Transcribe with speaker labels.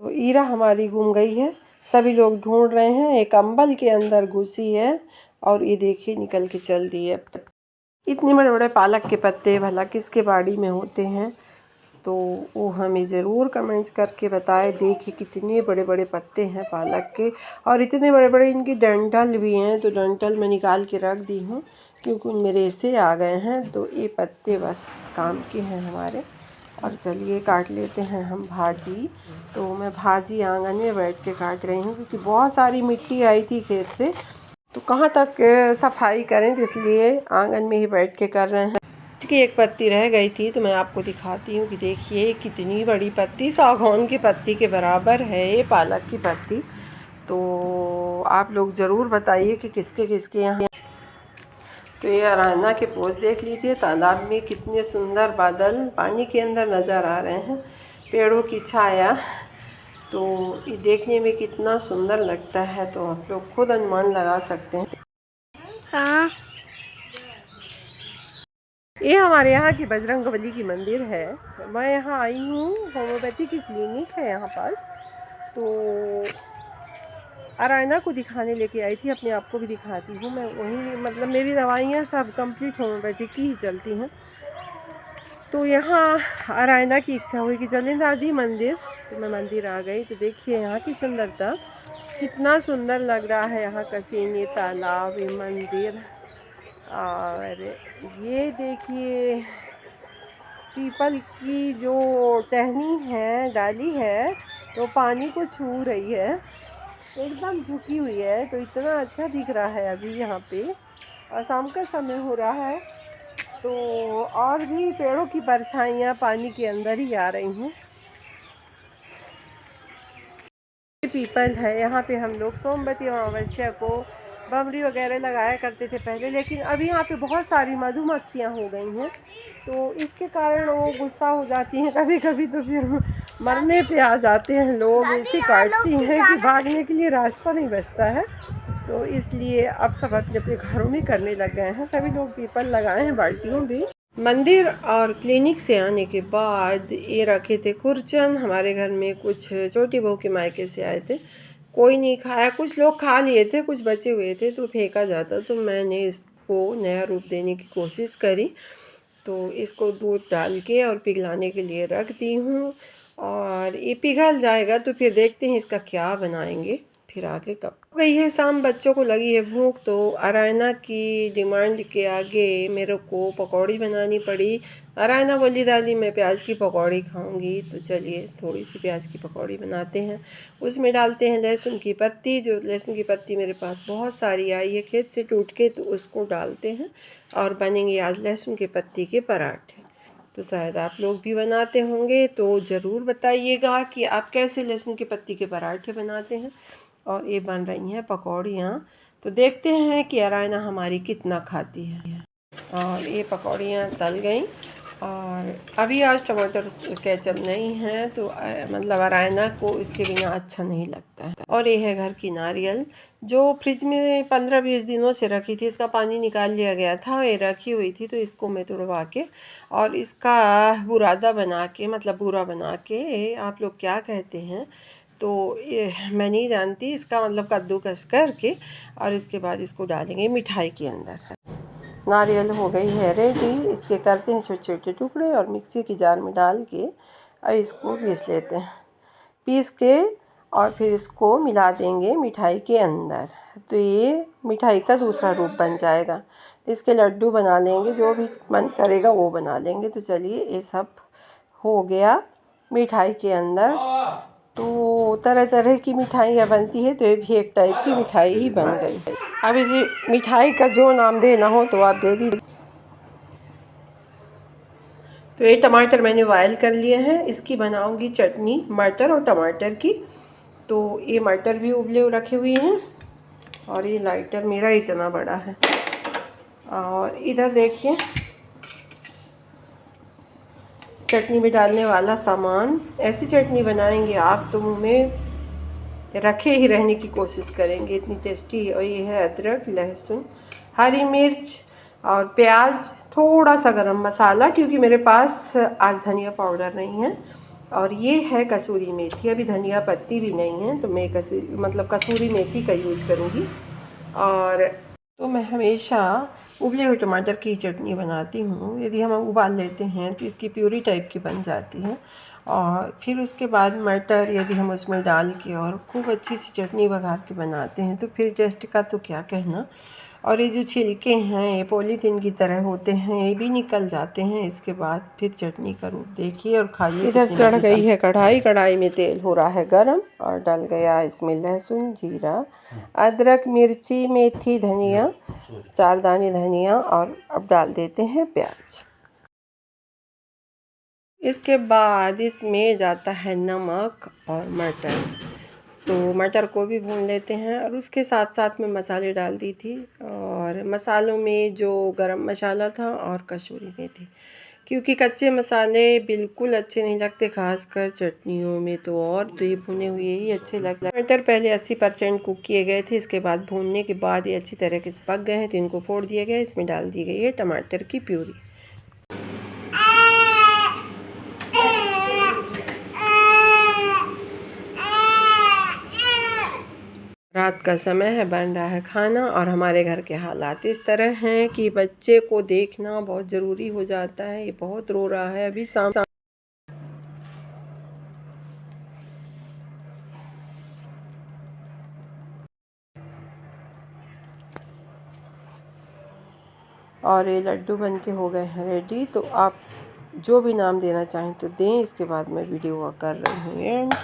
Speaker 1: तो ईरा हमारी गुम गई है, सभी लोग ढूंढ रहे हैं। एक कंबल के अंदर घुसी है और ये देखिए निकल के चल दी है। इतने बड़े बड़े पालक के पत्ते भला किसके बाड़ी में होते हैं, तो वो हमें ज़रूर कमेंट्स करके बताए। देखिए कितने बड़े बड़े पत्ते हैं पालक के, और इतने बड़े बड़े इनकी डंठल भी हैं। तो डंठल मैं निकाल के रख दी हूँ क्योंकि उनमें रेशे आ गए हैं। तो ये पत्ते बस काम के हैं हमारे। और चलिए काट लेते हैं हम भाजी। तो मैं भाजी आंगन में बैठ के काट रही हूँ क्योंकि बहुत सारी मिट्टी आई थी खेत से, तो कहाँ तक सफाई करें, तो इसलिए आंगन में ही बैठ के कर रहे हैं। की एक पत्ती रह गई थी तो मैं आपको दिखाती हूँ कि देखिए कितनी बड़ी पत्ती, सागौन की पत्ती के बराबर है ये पालक की पत्ती। तो आप लोग ज़रूर बताइए कि किसके किसके यहाँ। तो ये अराना के पोज देख लीजिए, तालाब में कितने सुंदर बादल पानी के अंदर नज़र आ रहे हैं, पेड़ों की छाया। तो ये देखने में कितना सुंदर लगता है, तो आप लोग खुद अनुमान लगा सकते हैं। हाँ, ये हमारे यहाँ की बजरंगबली की मंदिर है। मैं यहाँ आई हूँ, होम्योपैथी की क्लिनिक है यहाँ पास। तो अरायना को दिखाने लेके आई थी, अपने आप को भी दिखाती हूँ मैं। वही मतलब मेरी दवाइयाँ सब कंप्लीट होम्योपैथी की ही चलती हैं। तो यहाँ अरायना की इच्छा हुई कि चलें दादी मंदिर, तो मैं मंदिर आ गई। तो देखिए यहाँ की सुंदरता, कितना सुंदर लग रहा है यहाँ का सीन, ये तालाब, ये मंदिर। और ये देखिए पीपल की जो टहनी है, डाली है, तो पानी को छू रही है, एकदम झुकी हुई है। तो इतना अच्छा दिख रहा है अभी यहाँ पे, और शाम का समय हो रहा है। तो और भी पेड़ों की परछाइयाँ पानी के अंदर ही आ रही हैं। पीपल है यहाँ पे, हम लोग सोमवती अमावस्या को बमरी वगैरह लगाया करते थे पहले, लेकिन अभी यहाँ पे बहुत सारी मधुमक्खियाँ हो गई हैं। तो इसके कारण वो गुस्सा हो जाती हैं कभी कभी, तो फिर मरने पे आ जाते हैं लोग। ऐसे काटती हैं कि भागने के लिए रास्ता नहीं बचता है। तो इसलिए अब सब अपने अपने घरों में करने लग गए हैं, सभी लोग पीपल लगाए हैं बाल्टियों भी। मंदिर और क्लिनिक से आने के बाद ये रखे थे खुरचन हमारे घर में, कुछ छोटी बहू के मायके से आए थे, कोई नहीं खाया। कुछ लोग खा लिए थे, कुछ बचे हुए थे तो फेंका जाता, तो मैंने इसको नया रूप देने की कोशिश करी। तो इसको दूध डाल के और पिघलाने के लिए रख दी हूँ, और ये पिघल जाएगा तो फिर देखते हैं इसका क्या बनाएंगे फिर आगे। कब गई है शाम, बच्चों को लगी है भूख, तो अरायना की डिमांड के आगे मेरे को पकौड़ी बनानी पड़ी। अरायना बोली दादी मैं प्याज की पकौड़ी खाऊंगी, तो चलिए थोड़ी सी प्याज की पकौड़ी बनाते हैं। उसमें डालते हैं लहसुन की पत्ती, जो लहसुन की पत्ती मेरे पास बहुत सारी आई है खेत से टूट के, तो उसको डालते हैं और बनेंगे आज लहसुन के पत्ती के पराठे। तो शायद आप लोग भी बनाते होंगे, तो ज़रूर बताइएगा कि आप कैसे लहसुन की पत्ती के पराठे बनाते हैं। और ये बन रही हैं पकौड़ियाँ, तो देखते हैं कि अरायना हमारी कितना खाती है। और ये पकौड़ियाँ तल गई, और अभी आज टमाटर केचप नहीं है, तो मतलब अरायना को इसके बिना अच्छा नहीं लगता है। और ये है घर की नारियल, जो फ्रिज में 15-20 दिनों से रखी थी, इसका पानी निकाल लिया गया था, ये रखी हुई थी। तो इसको मैं तुड़वा के और इसका बुरादा बना के, मतलब बूरा बना के, आप लोग क्या कहते हैं तो ये मैं नहीं जानती, इसका मतलब कद्दूकस करके, और इसके बाद इसको डालेंगे मिठाई के अंदर। नारियल हो गई है रेडी, इसके करते हैं छोटे छोटे टुकड़े और मिक्सी की जार में डाल के और इसको पीस लेते हैं। पीस के और फिर इसको मिला देंगे मिठाई के अंदर, तो ये मिठाई का दूसरा रूप बन जाएगा। इसके लड्डू बना लेंगे, जो भी मन करेगा वो बना लेंगे। तो चलिए ये सब हो गया मिठाई के अंदर। तो तरह तरह की मिठाइयाँ बनती है, तो ये भी एक टाइप की मिठाई ही बन गई। अब इस मिठाई का जो नाम देना हो तो आप दे दीजिए। तो ये टमाटर मैंने बॉयल कर लिए हैं, इसकी बनाऊंगी चटनी मटर और टमाटर की। तो ये मटर भी उबले रखे हुए हैं, और ये लाइटर मेरा इतना बड़ा है। और इधर देखिए चटनी में डालने वाला सामान, ऐसी चटनी बनाएंगे आप तो मुँह में रखे ही रहने की कोशिश करेंगे, इतनी टेस्टी है। और ये है अदरक, लहसुन, हरी मिर्च और प्याज, थोड़ा सा गरम मसाला, क्योंकि मेरे पास आज धनिया पाउडर नहीं है, और ये है कसूरी मेथी। अभी धनिया पत्ती भी नहीं है तो मैं कसूरी मेथी का यूज़ करूँगी। और तो मैं हमेशा उबले हुए टमाटर की चटनी बनाती हूँ। यदि हम उबाल लेते हैं तो इसकी प्यूरी टाइप की बन जाती है। और फिर उसके बाद मटर यदि हम उसमें डाल के और खूब अच्छी सी चटनी वघार के बनाते हैं तो फिर टेस्ट का तो क्या कहना। और ये जो छिलके हैं ये पॉलीथीन की तरह होते हैं, ये भी निकल जाते हैं। इसके बाद फिर चटनी का रूप देखिए और खाइए। इधर चढ़ गई है कढ़ाई, कढ़ाई में तेल हो रहा है गरम और डल गया इसमें लहसुन, जीरा, अदरक, मिर्ची, मेथी, धनिया, 4 दाने धनिया, और अब डाल देते हैं प्याज। इसके बाद इसमें जाता है नमक और मटर। तो मटर को भी भून लेते हैं और उसके साथ साथ में मसाले डाल दी थी। और मसालों में जो गरम मसाला था और कसूरी मेथी, क्योंकि कच्चे मसाले बिल्कुल अच्छे नहीं लगते, खासकर चटनियों में तो। और तो ये भुने हुए ही अच्छे लगते हैं। मटर पहले 80% कुक किए गए थे, इसके बाद भूनने के बाद ये अच्छी तरह से पक गए हैं तो इनको फोड़ दिया गया। इसमें डाल दी गई है टमाटर की प्यूरी। रात का समय है, बन रहा है खाना और हमारे घर के हालात इस तरह हैं कि बच्चे को देखना बहुत ज़रूरी हो जाता है। ये बहुत रो रहा है अभी शाम। और ये लड्डू बन के हो गए हैं रेडी। तो आप जो भी नाम देना चाहें तो दें। इसके बाद मैं वीडियो कर रही हूँ एंड।